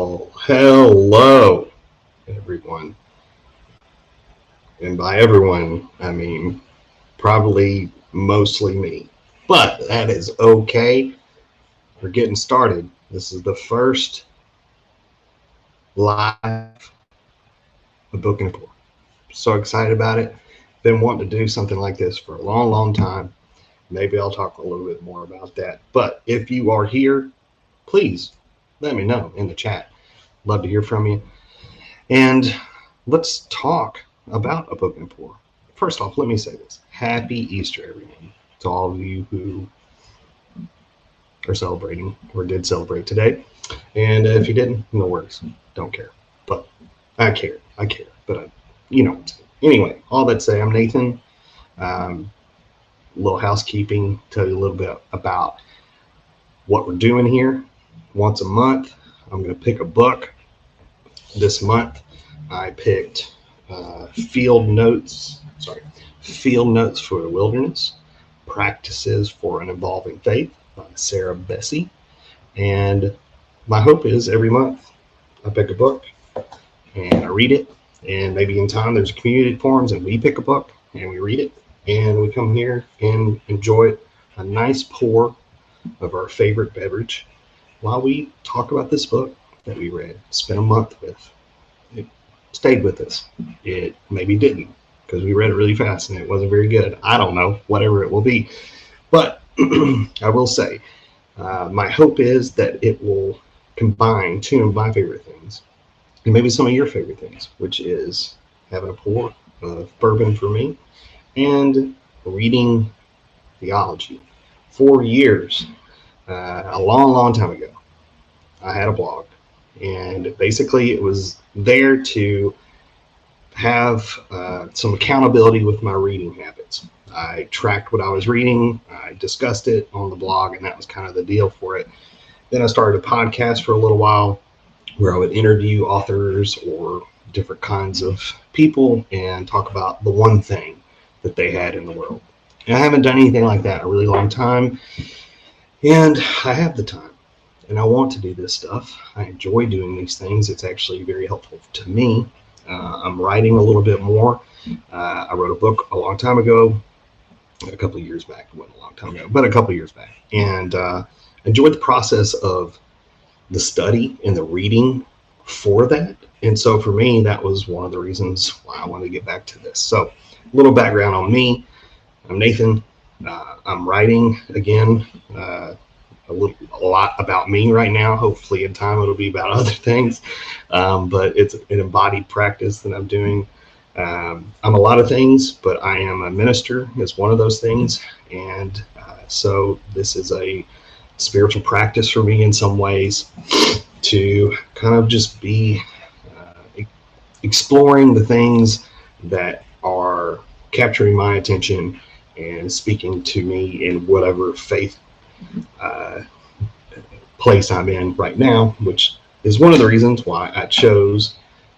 Well, hello, everyone. And by everyone, I mean probably mostly me. But that is okay. We're getting started. This is the first live book and pour. So excited about it. Been wanting to do something like this for a long, long time. Maybe I'll talk a little bit more about that. But if you are here, please let me know in the chat. Love to hear from you. And let's talk about a book and pour. First off, let me say this. Happy Easter, everyone, to all of you who are celebrating or did celebrate today. And if you didn't, no worries. Don't care. But I care. But you know what I'm saying. Anyway, all that to say, I'm Nathan. A little housekeeping, tell you a little bit about what we're doing here. Once a month, I'm going to pick a book. This month, I picked Field Notes for the Wilderness, Practices for an Evolving Faith by Sarah Bessey. And my hope is every month I pick a book and I read it. And maybe in time there's community forums and we pick a book and we read it. And we come here and enjoy a nice pour of our favorite beverage while we talk about this book that we read, spent a month with. It stayed with us. It maybe didn't because we read it really fast and it wasn't very good. I don't know, whatever it will be. But I will say, my hope is that it will combine two of my favorite things and maybe some of your favorite things, which is having a pour of bourbon for me and reading theology. For years, a long, long time ago, I had a blog. And basically it was there to have some accountability with my reading habits. I tracked what I was reading, I discussed it on the blog, and that was kind of the deal for it. Then I started a podcast for a little while where I would interview authors or different kinds of people and talk about the one thing that they had in the world. And I haven't done anything like that in a really long time, and I have the time. And I want to do this stuff. I enjoy doing these things. It's actually very helpful to me. I'm writing a little bit more. I wrote a book a long time ago, a couple of years back. It wasn't a long time ago, but a couple of years back. And enjoyed the process of the study and the reading for that. And so for me, that was one of the reasons why I wanted to get back to this. So a little background on me. I'm Nathan. I'm writing again. A lot about me right now. Hopefully in time it'll be about other things, but it's an embodied practice that I'm doing. I'm a lot of things, but I am a minister is one of those things, and so this is a spiritual practice for me in some ways to kind of just be exploring the things that are capturing my attention and speaking to me in whatever faith place I'm in right now, which is one of the reasons why I chose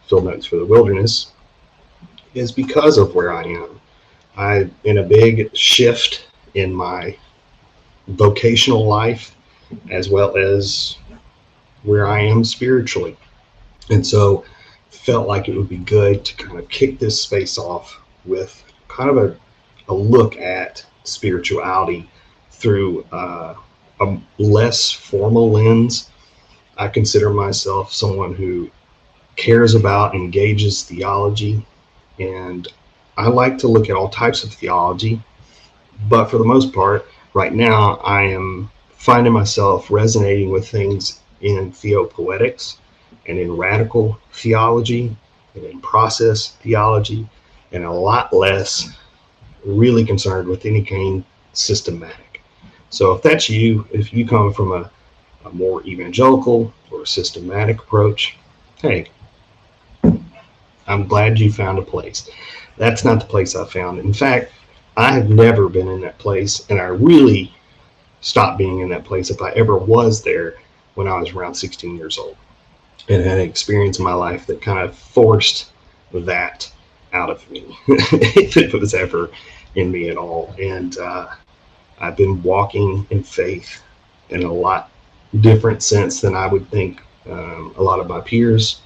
Field Notes for the Wilderness, is because of where I am. I'm in a big shift in my vocational life as well as where I am spiritually. And so felt like it would be good to kind of kick this space off with kind of a look at spirituality through a less formal lens. I consider myself someone who cares about, engages theology, and I like to look at all types of theology, but for the most part, right now, I am finding myself resonating with things in theopoetics and in radical theology and in process theology, and a lot less really concerned with any kind systematic. So if that's you, if you come from a more evangelical or systematic approach, hey, I'm glad you found a place. That's not the place I found. In fact, I have never been in that place, and I really stopped being in that place if I ever was there when I was around 16 years old and had an experience in my life that kind of forced that out of me, if it was ever in me at all. And I've been walking in faith in a lot different sense than I would think a lot of my peers,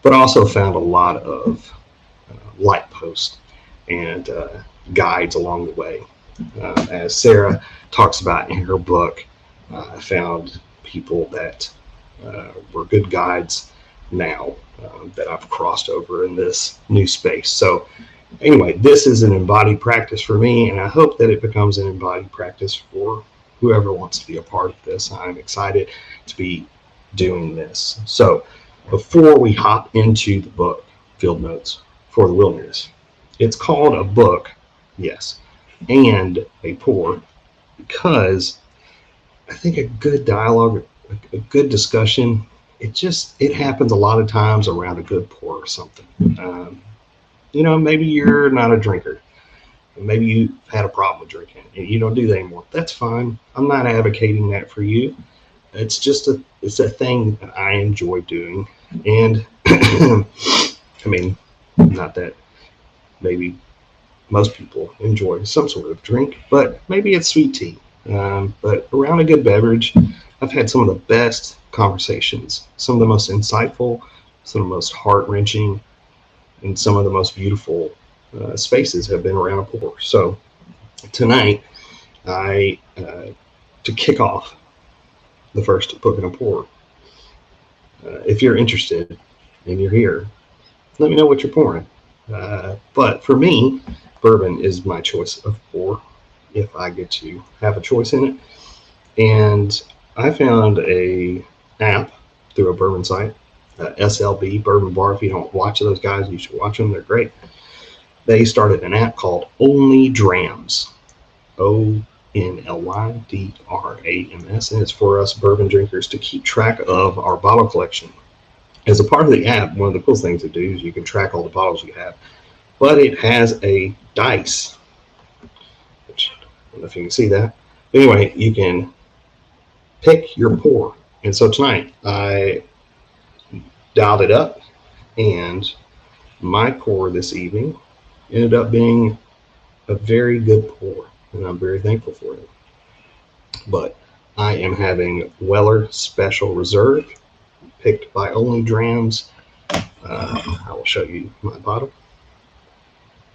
but also found a lot of light posts and guides along the way. As Sarah talks about in her book, I found people that were good guides now that I've crossed over in this new space. So anyway, this is an embodied practice for me, and I hope that it becomes an embodied practice for whoever wants to be a part of this. I'm excited to be doing this. So before we hop into the book, Field Notes for the Wilderness, it's called a book, yes, and a pour, because I think a good dialogue, a good discussion, it happens a lot of times around a good pour or something. Maybe you're not a drinker. Maybe you had a problem with drinking and you don't do that anymore. That's fine. I'm not advocating that for you. It's a thing that I enjoy doing. And I mean, not that maybe most people enjoy some sort of drink, but maybe it's sweet tea. But around a good beverage, I've had some of the best conversations, some of the most insightful, some of the most heart-wrenching, and some of the most beautiful spaces have been around a pour. So tonight, to kick off the first book in a pour, if you're interested and you're here, let me know what you're pouring. But for me, bourbon is my choice of pour if I get to have a choice in it. And I found a app through a bourbon site, SLB, Bourbon Bar. If you don't watch those guys, you should watch them. They're great. They started an app called Only Drams, ONLYDRAMS, and it's for us bourbon drinkers to keep track of our bottle collection. As a part of the app, one of the cool things to do is you can track all the bottles you have, but it has a dice, which I don't know if you can see that. Anyway, you can pick your pour. And so tonight I dialed it up, and my pour this evening ended up being a very good pour, and I'm very thankful for it. But I am having Weller Special Reserve, picked by Only Drams. I will show you my bottle.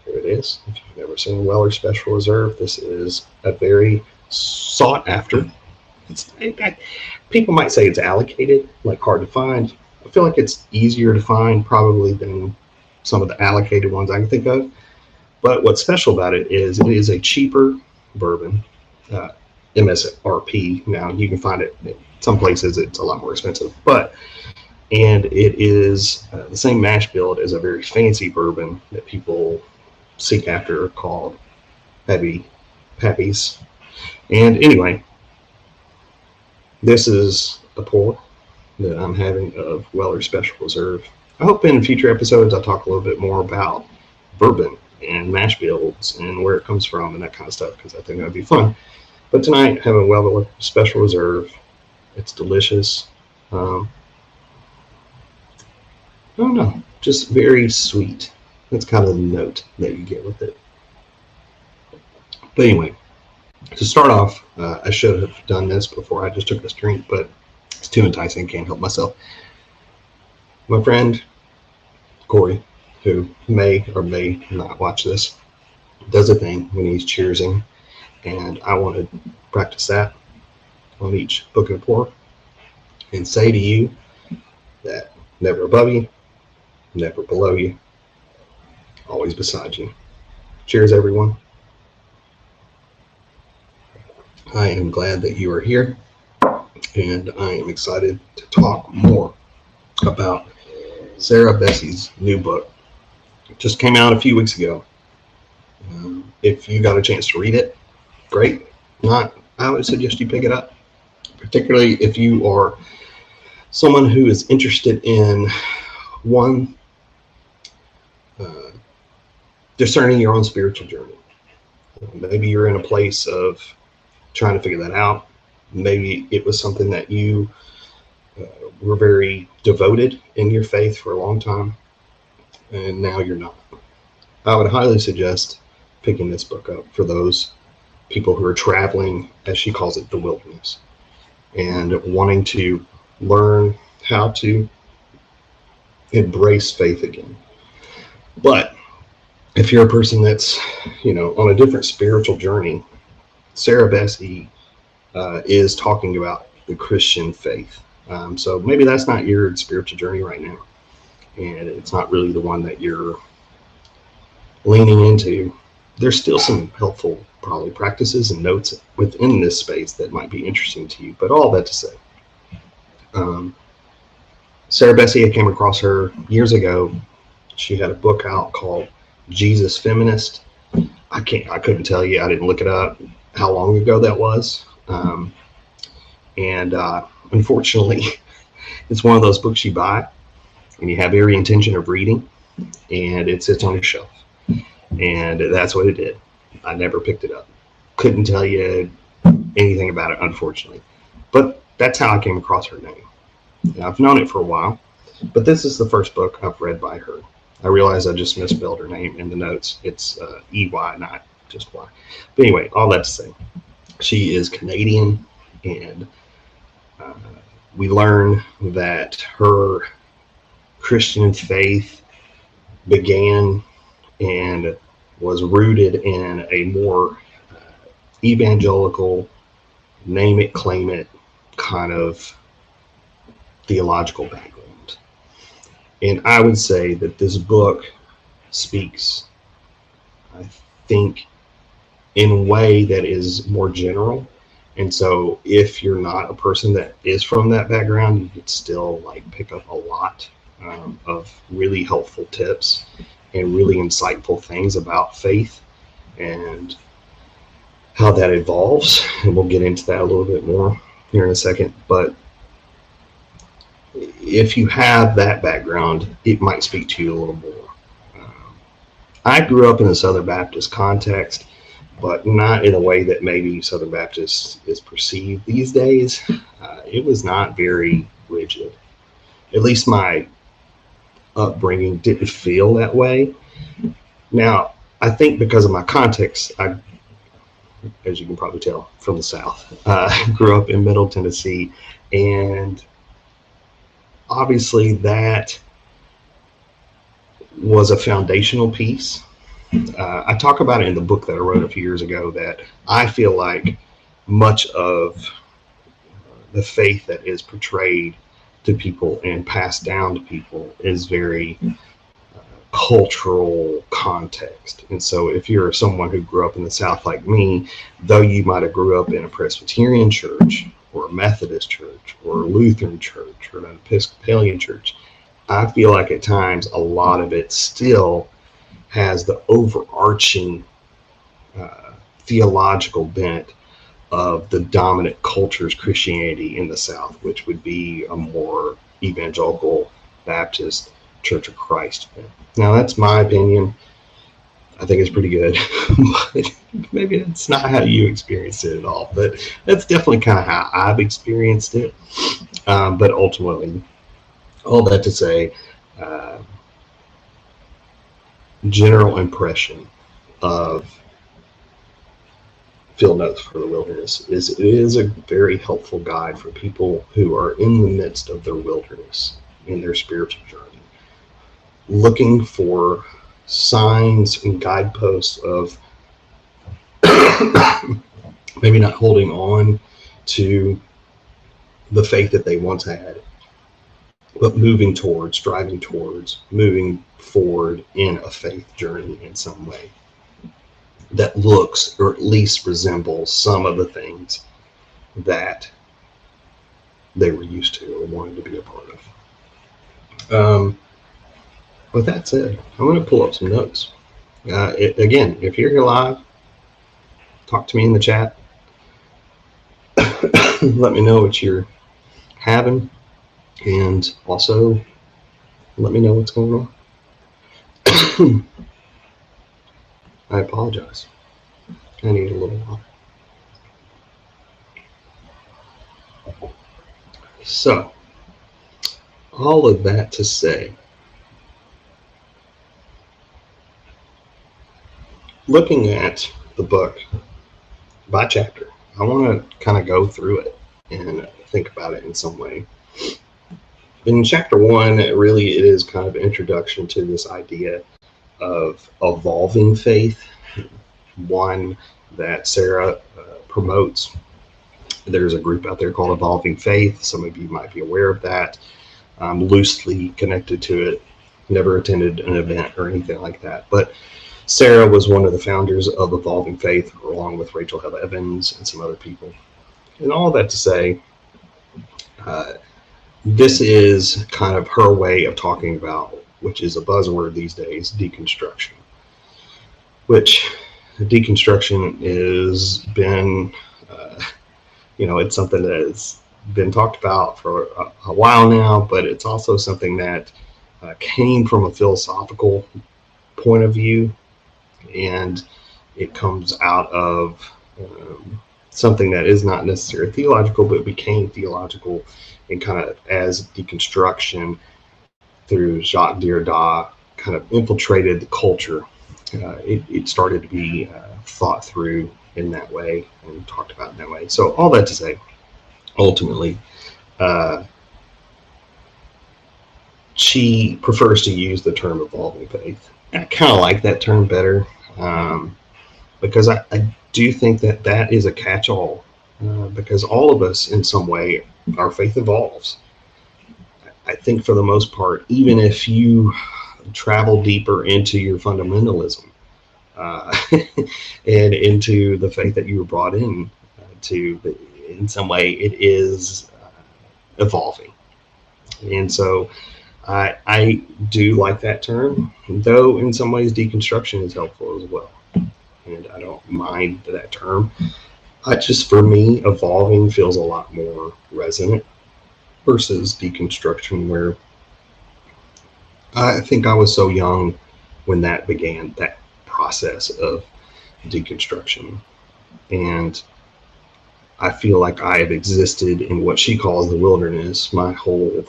Here it is. If you've never seen Weller Special Reserve, this is a very sought after. People might say it's allocated, like hard to find. I feel like it's easier to find probably than some of the allocated ones I can think of. But what's special about it is a cheaper bourbon, MSRP. Now you can find it in some places; it's a lot more expensive. And it is the same mash bill as a very fancy bourbon that people seek after, called Pappy's. And anyway, this is a pour that I'm having of Weller Special Reserve. I hope in future episodes I'll talk a little bit more about bourbon and mash bills and where it comes from and that kind of stuff, because I think that would be fun. But tonight, having Weller Special Reserve, it's delicious. I don't know, just very sweet. That's kind of the note that you get with it. But anyway, to start off, I should have done this before I just took this drink, but it's too enticing, can't help myself. My friend Corey, who may or may not watch this, does a thing when he's cheersing, and I want to practice that on each book and pour and say to you that never above you, never below you, always beside you. Cheers, everyone. I am glad that you are here, and I am excited to talk more about Sarah Bessey's new book. It just came out a few weeks ago. If you got a chance to read it, great. Not, I would suggest you pick it up, particularly if you are someone who is interested in discerning your own spiritual journey. Maybe you're in a place of trying to figure that out. Maybe it was something that you were very devoted in your faith for a long time, and now you're not. I would highly suggest picking this book up for those people who are traveling, as she calls it, the wilderness, and wanting to learn how to embrace faith again. But if you're a person that's, on a different spiritual journey, Sarah Bessey is talking about the Christian faith. So maybe that's not your spiritual journey right now, and it's not really the one that you're leaning into. There's still some helpful probably practices and notes within this space that might be interesting to you. But all that to say, Sarah Bessey, I came across her years ago. She had a book out called Jesus Feminist. I couldn't tell you, I didn't look it up, how long ago that was. Unfortunately, it's one of those books you buy and you have every intention of reading, and it sits on your shelf. And that's what it did. I never picked it up. Couldn't tell you anything about it, unfortunately. But that's how I came across her name. Now, I've known it for a while, but this is the first book I've read by her. I realize I just misspelled her name in the notes. It's E-Y, not just Y. But anyway, all that to say, she is Canadian, and we learn that her Christian faith began and was rooted in a more evangelical, name it, claim it kind of theological background. And I would say that this book speaks, I think, in a way that is more general. And so if you're not a person that is from that background, you could still pick up a lot of really helpful tips and really insightful things about faith and how that evolves. And we'll get into that a little bit more here in a second. But if you have that background, it might speak to you a little more. I grew up in a Southern Baptist context, but not in a way that maybe Southern Baptist is perceived these days. It was not very rigid. At least my upbringing didn't feel that way. Now, I think because of my context, I, as you can probably tell from the South, grew up in Middle Tennessee, and obviously that was a foundational piece. I talk about it in the book that I wrote a few years ago, that I feel like much of the faith that is portrayed to people and passed down to people is very cultural context. And so if you're someone who grew up in the South like me, though you might have grew up in a Presbyterian church or a Methodist church or a Lutheran church or an Episcopalian church, I feel like at times a lot of it still has the overarching theological bent of the dominant culture's Christianity in the South, which would be a more evangelical Baptist Church of Christ. Now, that's my opinion. I think it's pretty good, but maybe that's not how you experienced it at all. But that's definitely kind of how I've experienced it. But ultimately, all that to say, general impression of Field Notes for the Wilderness is it is a very helpful guide for people who are in the midst of their wilderness in their spiritual journey, looking for signs and guideposts of maybe not holding on to the faith that they once had, but moving towards, driving towards, moving forward in a faith journey in some way that looks or at least resembles some of the things that they were used to or wanted to be a part of. With that said, I'm going to pull up some notes. Again, if you're here live, talk to me in the chat. Let me know what you're having, and also let me know what's going on. I apologize. I need a little water. So, all of that to say, looking at the book by chapter, I want to kind of go through it and think about it in some way. in chapter 1, it is kind of introduction to this idea of evolving faith, one that Sarah promotes. There's a group out there called Evolving Faith. Some of you might be aware of that. I'm loosely connected to it. Never attended an event or anything like that. But Sarah was one of the founders of Evolving Faith, along with Rachel Held Evans and some other people. And all that to say, this is kind of her way of talking about, which is a buzzword these days, deconstruction. Which deconstruction has been, it's something that has been talked about for a while now, but it's also something that came from a philosophical point of view, and it comes out of something that is not necessarily theological, but became theological, and kind of as deconstruction through Jacques Derrida kind of infiltrated the culture. It started to be thought through in that way and talked about in that way. So all that to say, ultimately, she prefers to use the term evolving faith. I kind of like that term better, because I do think that that is a catch-all, because all of us in some way, our faith evolves. I think for the most part, even if you travel deeper into your fundamentalism and into the faith that you were brought in to, in some way, it is evolving. And so I do like that term, though in some ways deconstruction is helpful as well. And I don't mind that term. Just for me, evolving feels a lot more resonant versus deconstruction, where I think I was so young when that began, that process of deconstruction. And I feel like I have existed in what she calls the wilderness my whole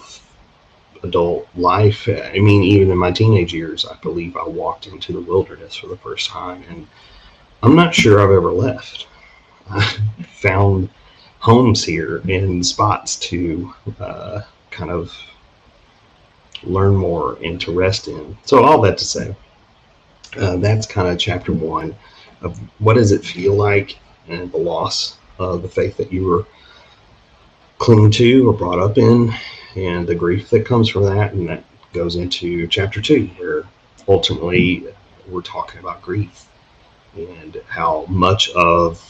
adult life. I mean, even in my teenage years, I believe I walked into the wilderness for the first time, and I'm not sure I've ever left. I found homes here and spots to kind of learn more and to rest in. So all that to say, that's kind of chapter 1 of what does it feel like, and the loss of the faith that you were clinging to or brought up in, and the grief that comes from that. And that goes into chapter 2, where ultimately we're talking about grief and how much of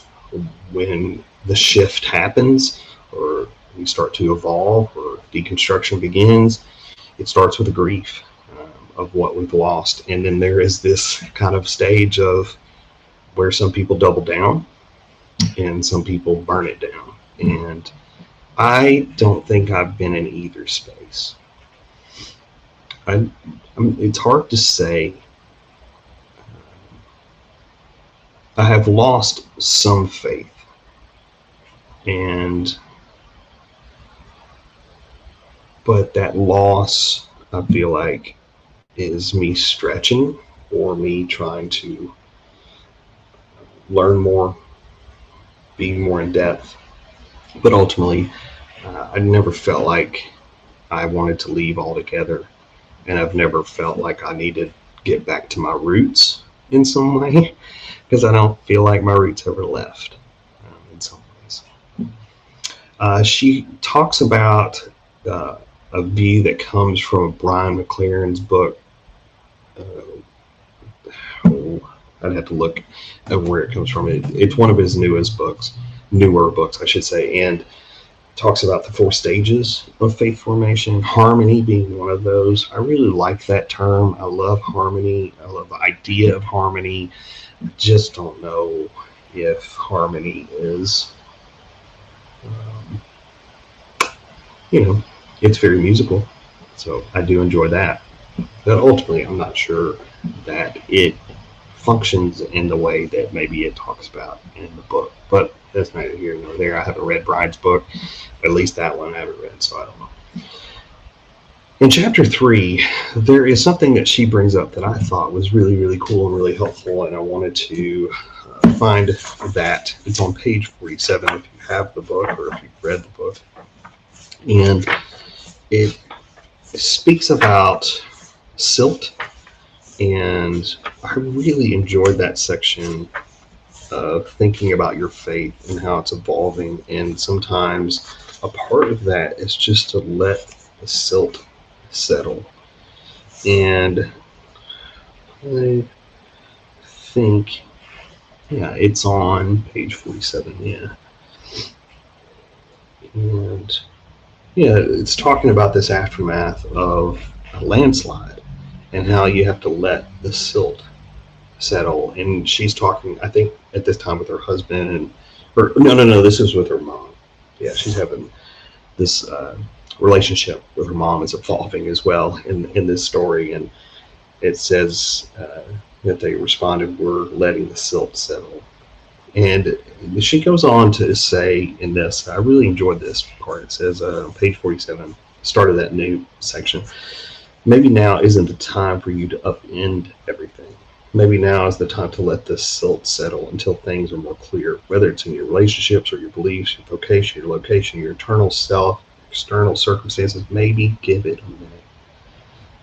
when the shift happens, or we start to evolve, or deconstruction begins, it starts with a grief of what we've lost. And then there is this kind of stage of where some people double down and some people burn it down. And I don't think I've been in either space. It's hard to say. I have lost some faith, but that loss, I feel like, is me stretching or me trying to learn more, be more in depth. But ultimately, I never felt like I wanted to leave altogether, and I've never felt like I needed to get back to my roots in some way, because I don't feel like my roots ever left in some ways. She talks about a view that comes from Brian McLaren's book. I'd have to look at where it comes from. It's one of his newer books, I should say, and talks about the 4 stages of faith formation, harmony being one of those. I really like that term. I love harmony. I love the idea of harmony. I just don't know if harmony is, it's very musical. So I do enjoy that. But ultimately, I'm not sure that it functions in the way that maybe it talks about in the book. But that's neither here nor there. I haven't read Brian's book. At least that one I haven't read, so I don't know. In chapter 3, there is something that she brings up that I thought was really, really cool and really helpful, and I wanted to find that. It's on page 47 if you have the book or if you've read the book. And it speaks about silt, and I really enjoyed that section of thinking about your faith and how it's evolving. And sometimes a part of that is just to let the silt settle. And I think, yeah, it's on page 47. Yeah. And yeah, it's talking about this aftermath of a landslide and how you have to let the silt settle. And she's talking, I think, at this time with her husband, and or no, this is with her mom. Yeah, she's having this relationship with her mom is evolving as well in this story. And it says that they responded, "We're letting the silt settle." And she goes on to say in this, I really enjoyed this part. It says on page 47, start of that new section, maybe now isn't the time for you to upend everything. Maybe now is the time to let the silt settle until things are more clear, whether it's in your relationships or your beliefs, your vocation, your location, your eternal self, external circumstances. Maybe give it a minute.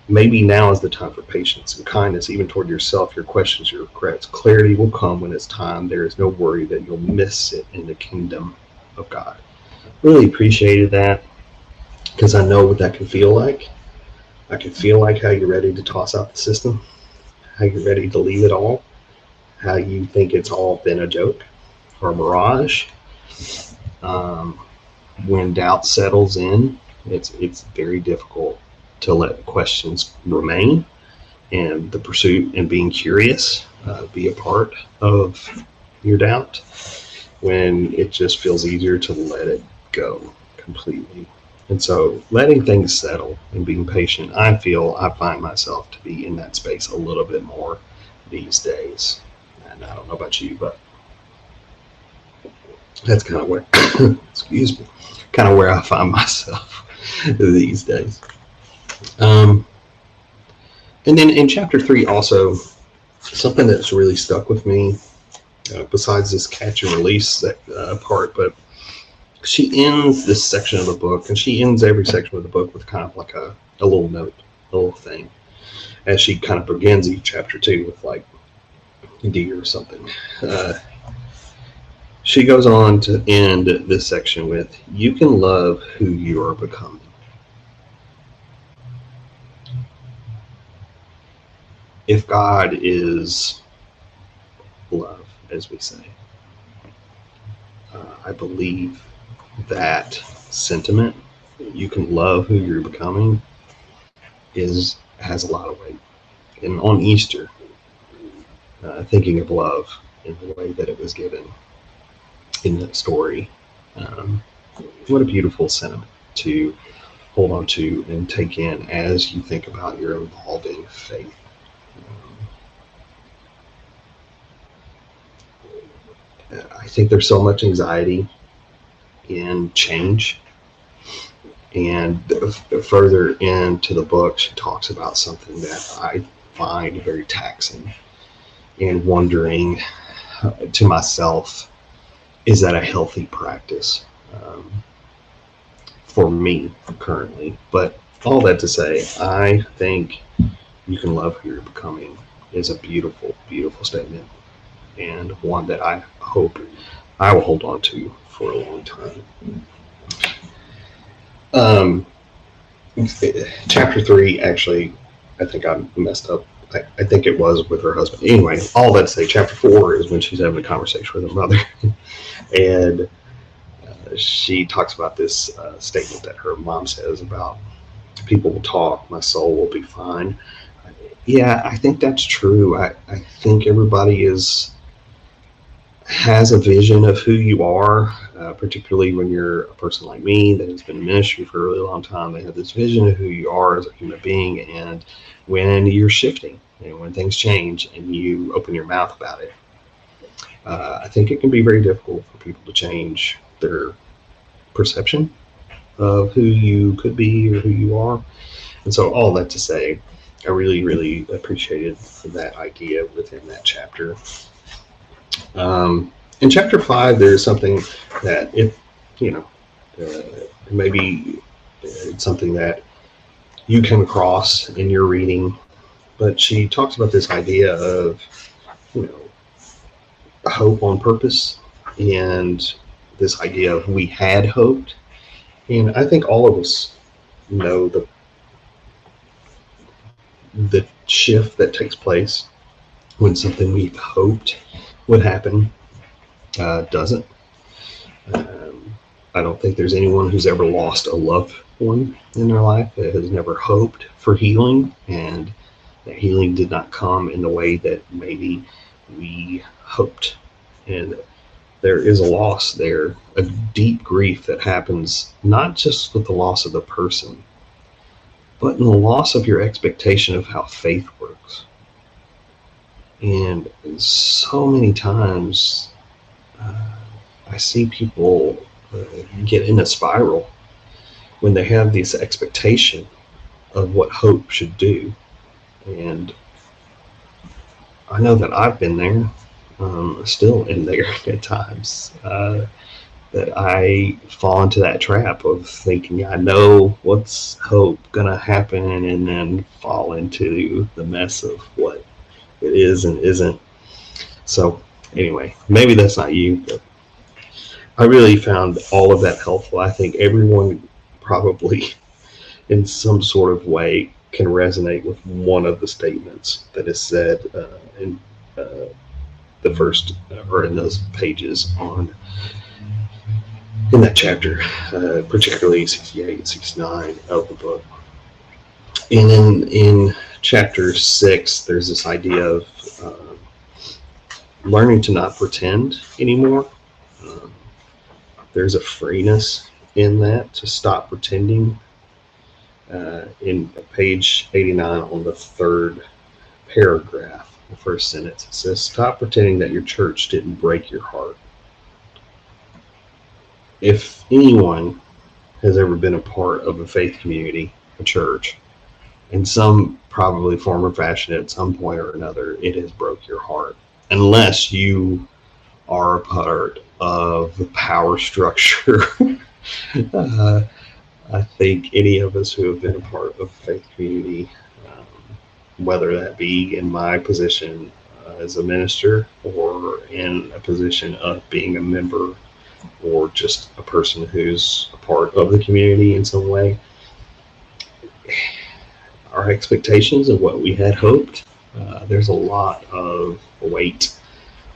Maybe now is the time for patience and kindness, even toward yourself, your questions, your regrets. Clarity will come when it's time. There is no worry that you'll miss it in the kingdom of God. Really appreciated that, because I know what that can feel like. I can feel like how you're ready to toss out the system, how you're ready to leave it all, how you think it's all been a joke or a mirage. When doubt settles in, it's very difficult to let questions remain, and the pursuit and being curious be a part of your doubt, when it just feels easier to let it go completely. And so letting things settle and being patient, I find myself to be in that space a little bit more these days. And I don't know about you, but that's kind of where, excuse me, kind of where I find myself these days. And then in chapter 3 also, something that's really stuck with me, besides this catch and release part, but she ends this section of the book, and she ends every section of the book with kind of like a little note, a little thing, as she kind of begins each chapter too with like deer or something. She goes on to end this section with, you can love who you are becoming. If God is love, as we say, I believe that sentiment, you can love who you're becoming, has a lot of weight. And on Easter, thinking of love in the way that it was given in that story, what a beautiful sentiment to hold on to and take in as you think about your evolving faith. I think there's so much anxiety in change. And further into the book, she talks about something that I find very taxing, and wondering to myself, is that a healthy practice for me currently? But all that to say, I think you can love who you're becoming is a beautiful, beautiful statement, and one that I hope I will hold on to for a long time. Chapter 3, actually, I think I messed up. I think it was with her husband. Anyway, all that to say, chapter 4 is when she's having a conversation with her mother. And she talks about this statement that her mom says about, people will talk, my soul will be fine. Yeah, I think that's true. I think everybody has a vision of who you are, particularly when you're a person like me that has been in ministry for a really long time. They have this vision of who you are as a human being, and when you're shifting and when things change and you open your mouth about it, I think it can be very difficult for people to change their perception of who you could be or who you are. And so all that to say, I really, really appreciated that idea within that chapter. In chapter 5, there's something that maybe it's something that you came across in your reading, but she talks about this idea of, you know, hope on purpose, and this idea of we had hoped. And I think all of us know the shift that takes place when something we've hoped would happen doesn't. I don't think there's anyone who's ever lost a loved one in their life that has never hoped for healing, and that healing did not come in the way that maybe we hoped. And there is a loss there, a deep grief that happens not just with the loss of the person, but in the loss of your expectation of how faith works. And so many times I see people get in a spiral when they have this expectation of what hope should do. And I know that I've been there, still in there at times, that I fall into that trap of thinking I know what's hope gonna happen, and then fall into the mess of what it is and isn't. So anyway, maybe that's not you, but I really found all of that helpful. I think everyone probably in some sort of way can resonate with one of the statements that is said in the first, or in those pages in that chapter, particularly 68 and 69 of the book. And in chapter 6, there's this idea of learning to not pretend anymore. There's a freeness in that, to stop pretending. In page 89 on the third paragraph, the first sentence, it says, "Stop pretending that your church didn't break your heart." If anyone has ever been a part of a faith community, a church, in some probably form or fashion at some point or another, it has broke your heart. Unless you are a part of the power structure. I think any of us who have been a part of a faith community, whether that be in my position as a minister, or in a position of being a member, or just a person who's a part of the community in some way, our expectations of what we had hoped, there's a lot of weight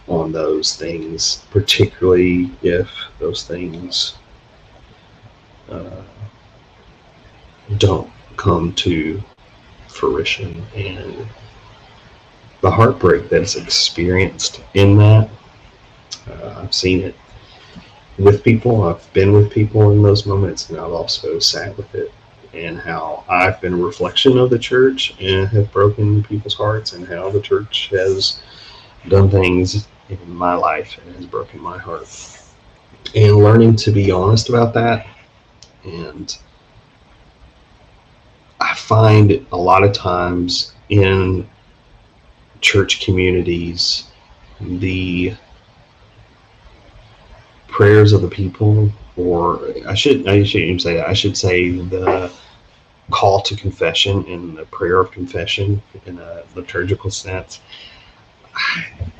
on those things, particularly if those things don't come to fruition. And the heartbreak that's experienced in that, I've seen it with people, I've been with people in those moments, and I've also sat with it, and how I've been a reflection of the church and have broken people's hearts, and how the church has done things in my life and has broken my heart. And learning to be honest about that. And I find a lot of times in church communities, the prayers of the people, or I shouldn't even say that, I should say the call to confession and the prayer of confession in a liturgical sense,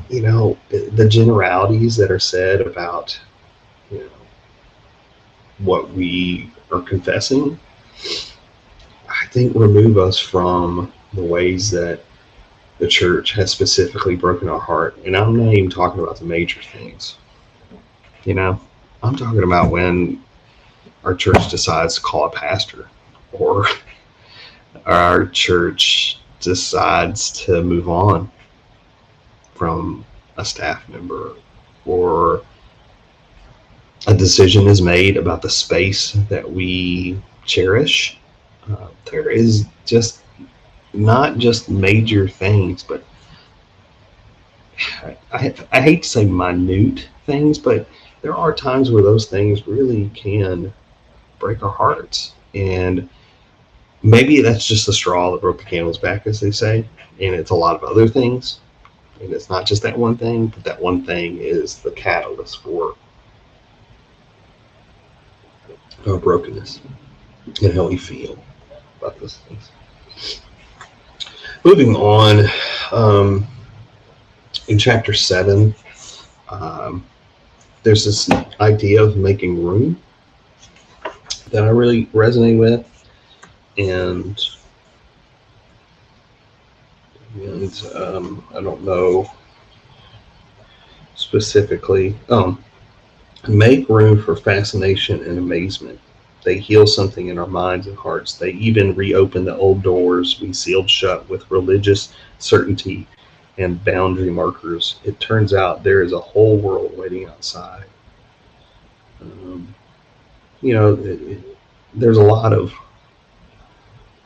you know, the generalities that are said about, you know, what we are confessing, I think remove us from the ways that the church has specifically broken our heart. And I'm not even talking about the major things. You know, I'm talking about when our church decides to call a pastor, or our church decides to move on from a staff member, or a decision is made about the space that we cherish. There is just not just major things, but I hate to say minute things, but there are times where those things really can break our hearts. And maybe that's just the straw that broke the camel's back, as they say, and it's a lot of other things. And it's not just that one thing, but that one thing is the catalyst for our brokenness and how we feel. about those things. Moving on, in chapter 7, there's this idea of making room that I really resonate with, and I don't know specifically. Make room for fascination and amazement. They heal something in our minds and hearts. They even reopen the old doors we sealed shut with religious certainty and boundary markers. It turns out there is a whole world waiting outside. There's a lot of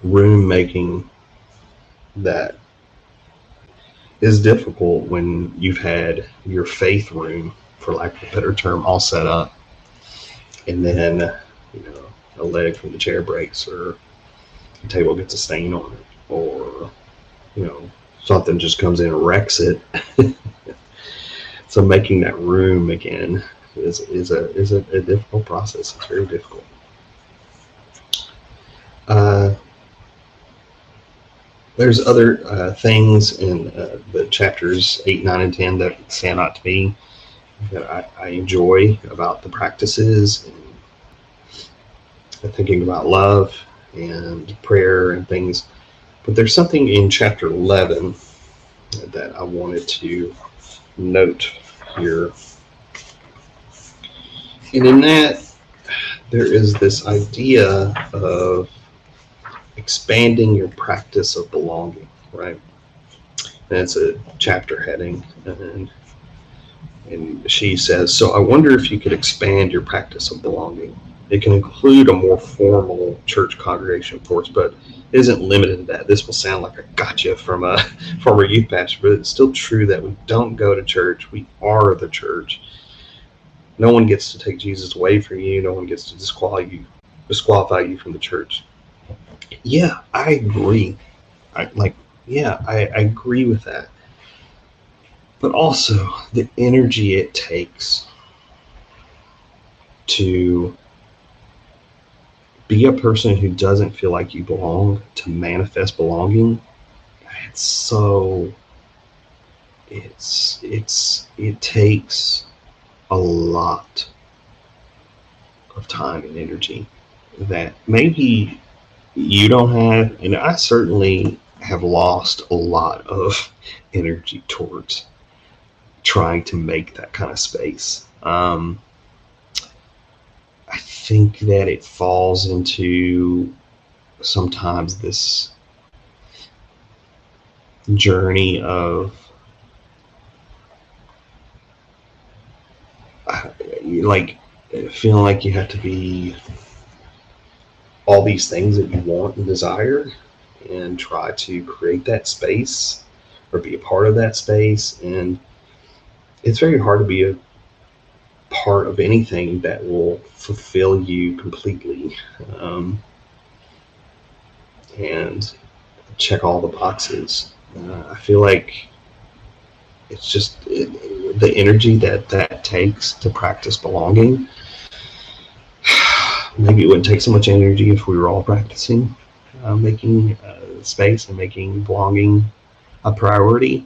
room making that is difficult when you've had your faith room, for lack of a better term, all set up, and then a leg from the chair breaks, or the table gets a stain on it, or something just comes in and wrecks it. So making that room again is a difficult process. It's very difficult. There's other things in the chapters 8, 9, and 10 that stand out to me that I enjoy about the practices, and thinking about love and prayer and things. But there's something in chapter 11 that I wanted to note here. And in that, there is this idea of expanding your practice of belonging, right? And it's a chapter heading, and she says, so I wonder if you could expand your practice of belonging. It can include a more formal church congregation, of course, but it isn't limited to that. This will sound like a gotcha from a former youth pastor, but it's still true that we don't go to church. We are the church. No one gets to take Jesus away from you. No one gets to disqualify you from the church. Yeah, I agree. I agree with that. But also the energy it takes to be a person who doesn't feel like you belong, to manifest belonging, it takes a lot of time and energy that maybe you don't have, and I certainly have lost a lot of energy towards trying to make that kind of space. I think that it falls into sometimes this journey of like feeling like you have to be all these things that you want and desire, and try to create that space or be a part of that space. And it's very hard to be a part of anything that will fulfill you completely, and check all the boxes. I feel like it's just the energy that takes to practice belonging. Maybe it wouldn't take so much energy if we were all practicing making space and making belonging a priority.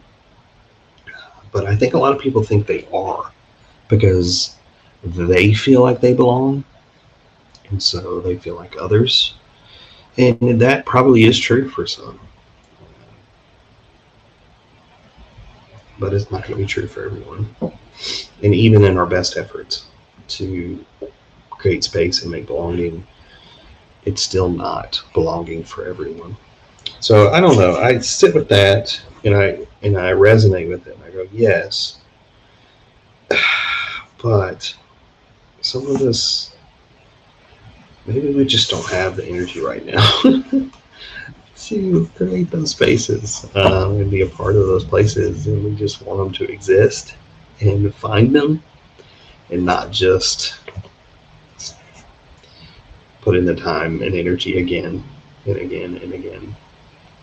But I think a lot of people think they are, because they feel like they belong, and so they feel like others. And that probably is true for some. But it's not going to be true for everyone. And even in our best efforts to create space and make belonging, it's still not belonging for everyone. So I don't know. I sit with that, and I resonate with it. And I go, yes, but some of us, maybe we just don't have the energy right now to create those spaces and be a part of those places, and we just want them to exist and find them, and not just put in the time and energy again and again and again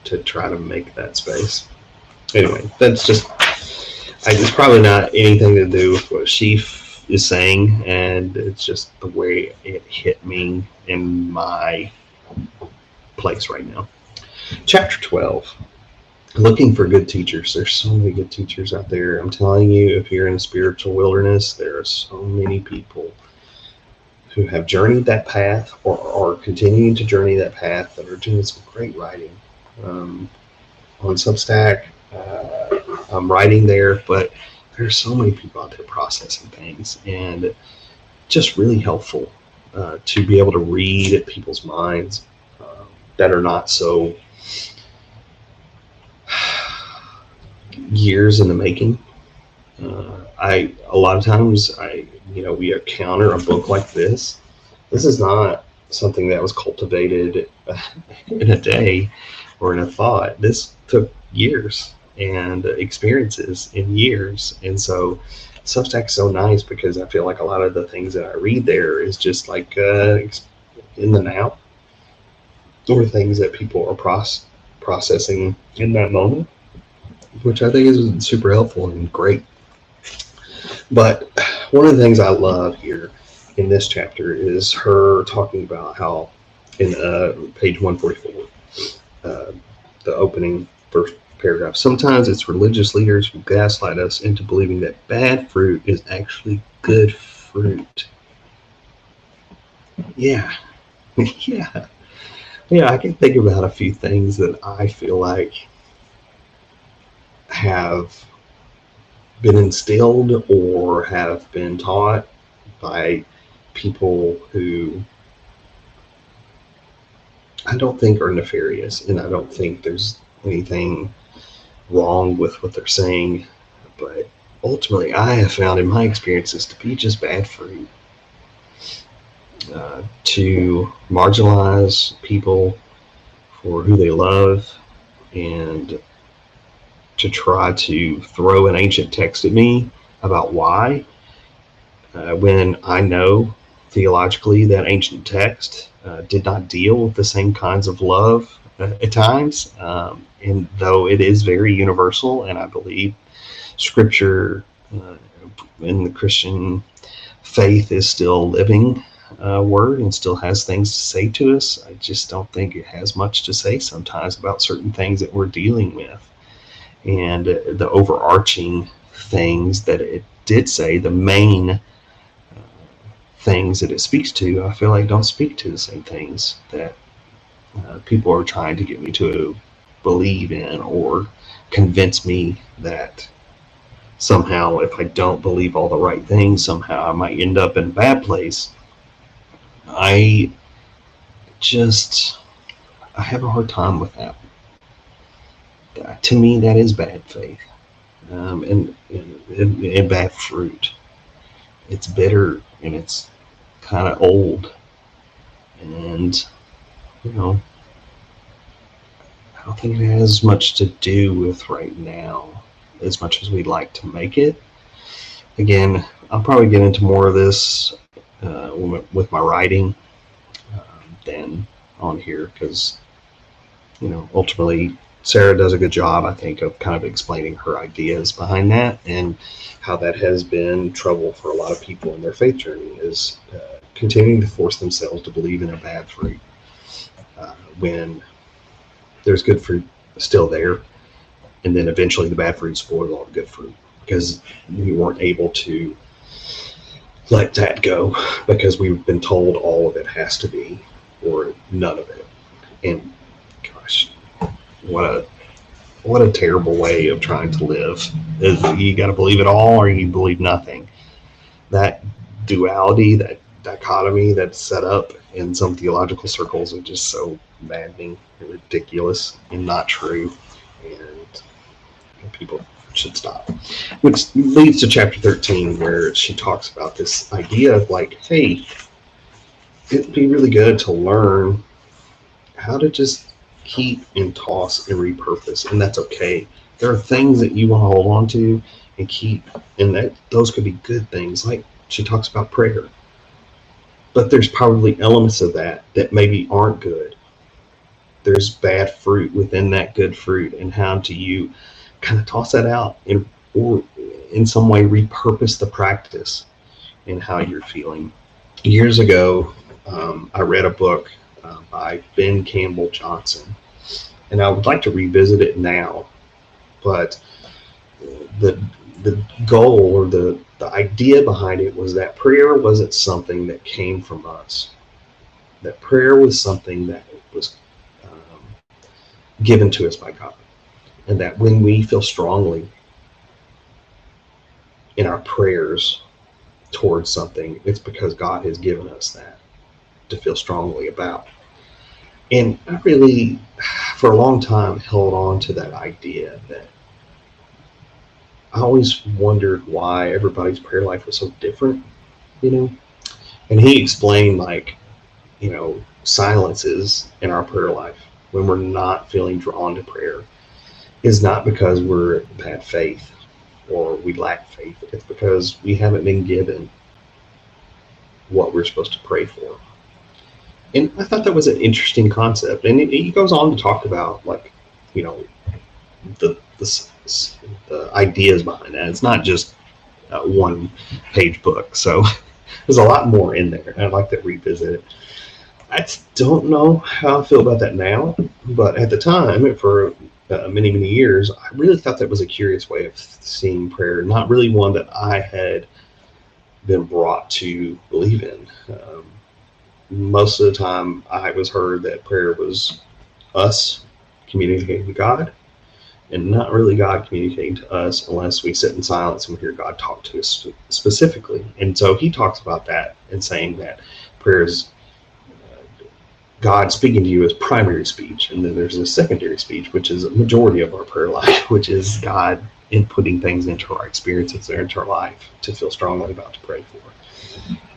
to try to make that space. Anyway, it's probably not anything to do with what she is saying, and it's just the way it hit me in my place right now. Chapter 12. Looking for good teachers. There's so many good teachers out there. I'm telling you, if you're in a spiritual wilderness, there are so many people who have journeyed that path or are continuing to journey that path that are doing some great writing. On Substack, I'm writing there, but there's so many people out there processing things, and just really helpful to be able to read people's minds that are not so years in the making. A lot of times we encounter a book like this. This is not something that was cultivated in a day or in a thought. This took years and experiences in years. And so Substack's so nice because I feel like a lot of the things that I read there is just like in the now, or things that people are processing in that moment, which I think is super helpful and great. But one of the things I love here in this chapter is her talking about how in page 144, the opening first paragraph, sometimes it's religious leaders who gaslight us into believing that bad fruit is actually good fruit. Yeah. Yeah, I can think about a few things that I feel like have been instilled or have been taught by people who I don't think are nefarious, and I don't think there's anything wrong with what they're saying, but ultimately I have found in my experiences to be just bad fruit. To marginalize people for who they love, and to try to throw an ancient text at me about why, when I know theologically that ancient text did not deal with the same kinds of love at times, and though it is very universal, and I believe Scripture in the Christian faith is still living word and still has things to say to us, I just don't think it has much to say sometimes about certain things that we're dealing with. And the overarching things that it did say, the main things that it speaks to, I feel like don't speak to the same things that people are trying to get me to believe in, or convince me that somehow if I don't believe all the right things, somehow I might end up in a bad place. I have a hard time with that. To me, that is bad faith, and bad fruit. It's bitter and it's kind of old, and I don't think it has much to do with right now as much as we'd like to make it. Again, I'll probably get into more of this with my writing than on here, because ultimately Sarah does a good job, I think, of kind of explaining her ideas behind that, and how that has been trouble for a lot of people in their faith journey, is continuing to force themselves to believe in a bad fruit when there's good fruit still there, and then eventually the bad fruit spoils all the good fruit because we weren't able to let that go, because we've been told all of it has to be or none of it. And gosh, what a terrible way of trying to live. You got to believe it all or you believe nothing. That duality, that dichotomy that's set up in some theological circles is just so maddening and ridiculous and not true, and people should stop. Which leads to chapter 13, where she talks about this idea of like, hey, it'd be really good to learn how to just keep and toss and repurpose, and that's okay. There are things that you want to hold on to and keep, and that those could be good things. Like she talks about prayer, but there's probably elements of that that maybe aren't good. There's bad fruit within that good fruit, and how do you kind of toss that out or in some way repurpose the practice and how you're feeling. Years ago, I read a book by Ben Campbell Johnson. And I would like to revisit it now, but the the goal or the idea behind it was that prayer wasn't something that came from us. That prayer was something that was given to us by God. And that when we feel strongly in our prayers towards something, it's because God has given us that to feel strongly about. And I really, for a long time, held on to that idea that I always wondered why everybody's prayer life was so different, you know? And he explained, like, silences in our prayer life when we're not feeling drawn to prayer is not because we're bad faith or we lack faith. It's because we haven't been given what we're supposed to pray for. And I thought that was an interesting concept. And he goes on to talk about, like, the ideas behind that. It's not just a one-page book. So there's a lot more in there. I'd like to revisit it. I don't know how I feel about that now, but at the time, for many, many years, I really thought that was a curious way of seeing prayer, not really one that I had been brought to believe in. Most of the time, I was heard that prayer was us communicating to God, and not really God communicating to us unless we sit in silence and we hear God talk to us specifically. And so he talks about that and saying that prayer is God speaking to you as primary speech, and then there's a secondary speech, which is a majority of our prayer life, which is God inputting things into our experiences or into our life to feel strongly about to pray for.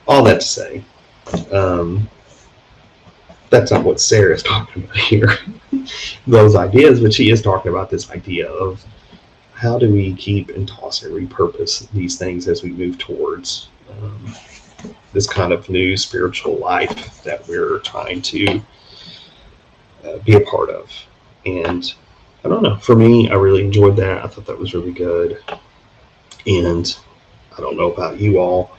All that to say, that's not what Sarah is talking about here, those ideas, but she is talking about this idea of how do we keep and toss and repurpose these things as we move towards this kind of new spiritual life that we're trying to be a part of. And I don't know, for me, I really enjoyed that. I thought that was really good. And I don't know about you all.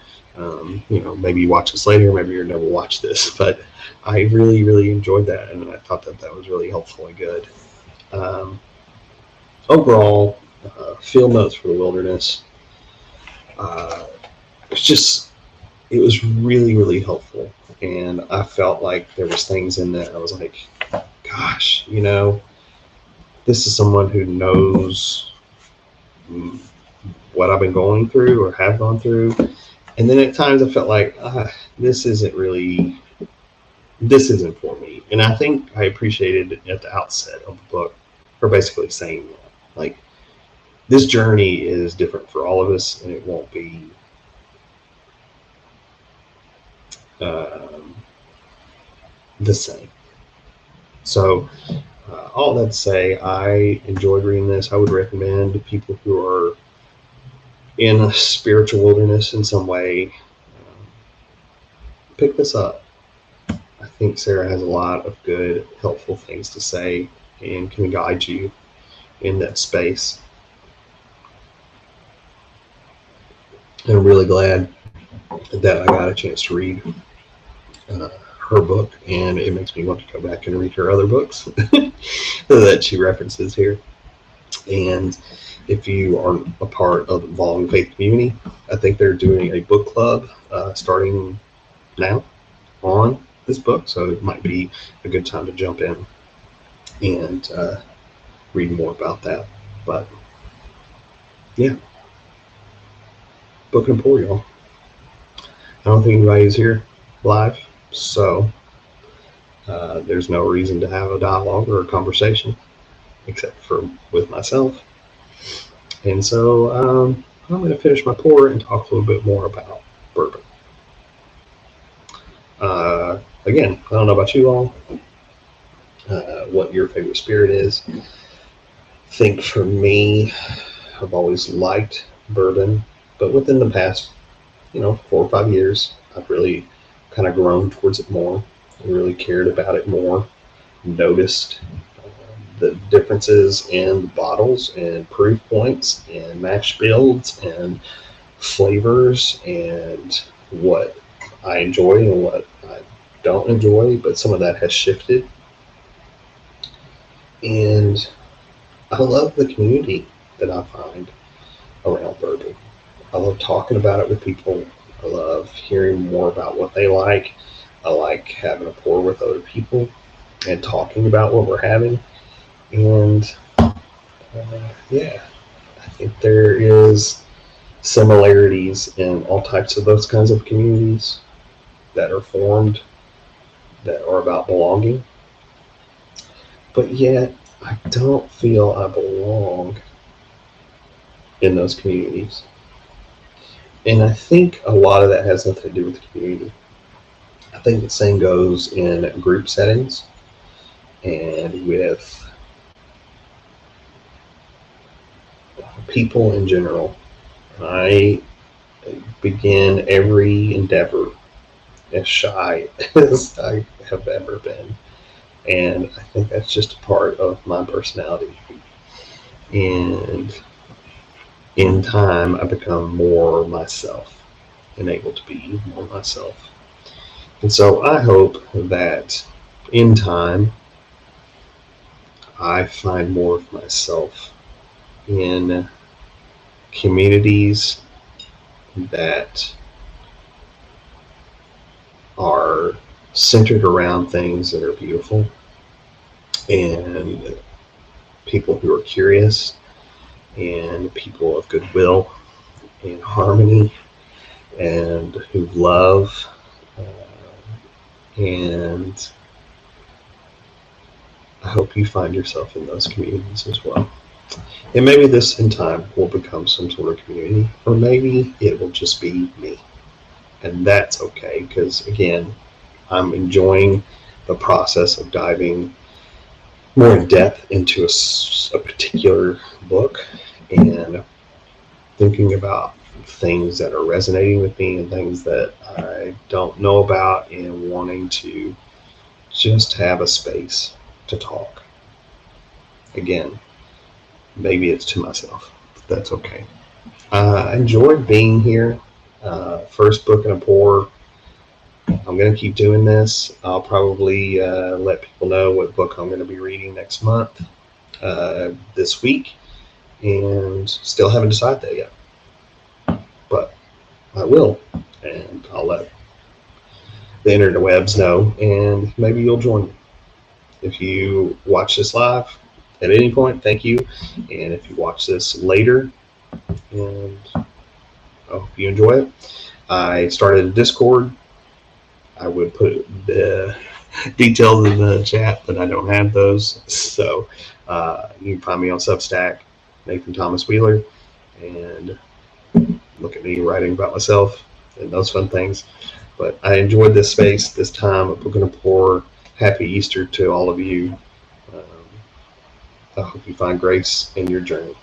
Maybe you watch this later, maybe you'll never watch this, but I really, really enjoyed that. And I thought that was really helpful and good. Overall, field notes for the wilderness. It was really, really helpful. And I felt like there was things in that I was like, gosh, this is someone who knows what I've been going through or have gone through. And then at times I felt like, this isn't for me. And I think I appreciated at the outset of the book, her basically saying that, like, this journey is different for all of us, and it won't be the same. So all that to say, I enjoyed reading this. I would recommend to people who are in a spiritual wilderness in some way, pick this up. I think Sarah has a lot of good, helpful things to say and can guide you in that space. And I'm really glad that I got a chance to read her book, and it makes me want to go back and read her other books that she references here. And if you are a part of the Evolving Faith community, I think they're doing a book club starting now on this book, so it might be a good time to jump in and read more about that. But yeah, book and pour, y'all. I don't think anybody's here live, so there's no reason to have a dialogue or a conversation except for with myself. And so I'm going to finish my pour and talk a little bit more about bourbon. Again, I don't know about you all, what your favorite spirit is. I think for me, I've always liked bourbon, but within the past, 4 or 5 years, I've really kind of grown towards it more. I really cared about it more, noticed the differences in bottles and proof points and mash builds and flavors and what I enjoy and what I don't enjoy, but some of that has shifted. And I love the community that I find around bourbon. I love talking about it with people. I love hearing more about what they like. I like having a pour with other people and talking about what we're having. And yeah, I think there is similarities in all types of those kinds of communities that are formed that are about belonging. But yet, I don't feel I belong in those communities. And I think a lot of that has nothing to do with the community. I think the same goes in group settings and with people in general. I begin every endeavor as shy as I have ever been. And I think that's just a part of my personality. And in time, I become more myself and able to be more myself. And so I hope that in time, I find more of myself in communities that are centered around things that are beautiful and people who are curious and people of goodwill and harmony and who love and I hope you find yourself in those communities as well. And maybe this in time will become some sort of community, or maybe it will just be me. And that's okay, because again, I'm enjoying the process of diving more in depth into a particular book and thinking about things that are resonating with me and things that I don't know about and wanting to just have a space to talk. Again, maybe it's to myself. That's okay. I enjoyed being here. First book and a pour. I'm going to keep doing this. I'll probably let people know what book I'm going to be reading next month, this week, and still haven't decided that yet. But I will, and I'll let the interwebs know, and maybe you'll join me. If you watch this live at any point, thank you. And if you watch this later, and I hope you enjoy it. I started a Discord. I would put the details in the chat, but I don't have those. So you can find me on Substack, Nathan Thomas Wheeler, and look at me writing about myself and those fun things. But I enjoyed this space, this time. I'm going to pour. Happy Easter to all of you. I hope you find grace in your journey.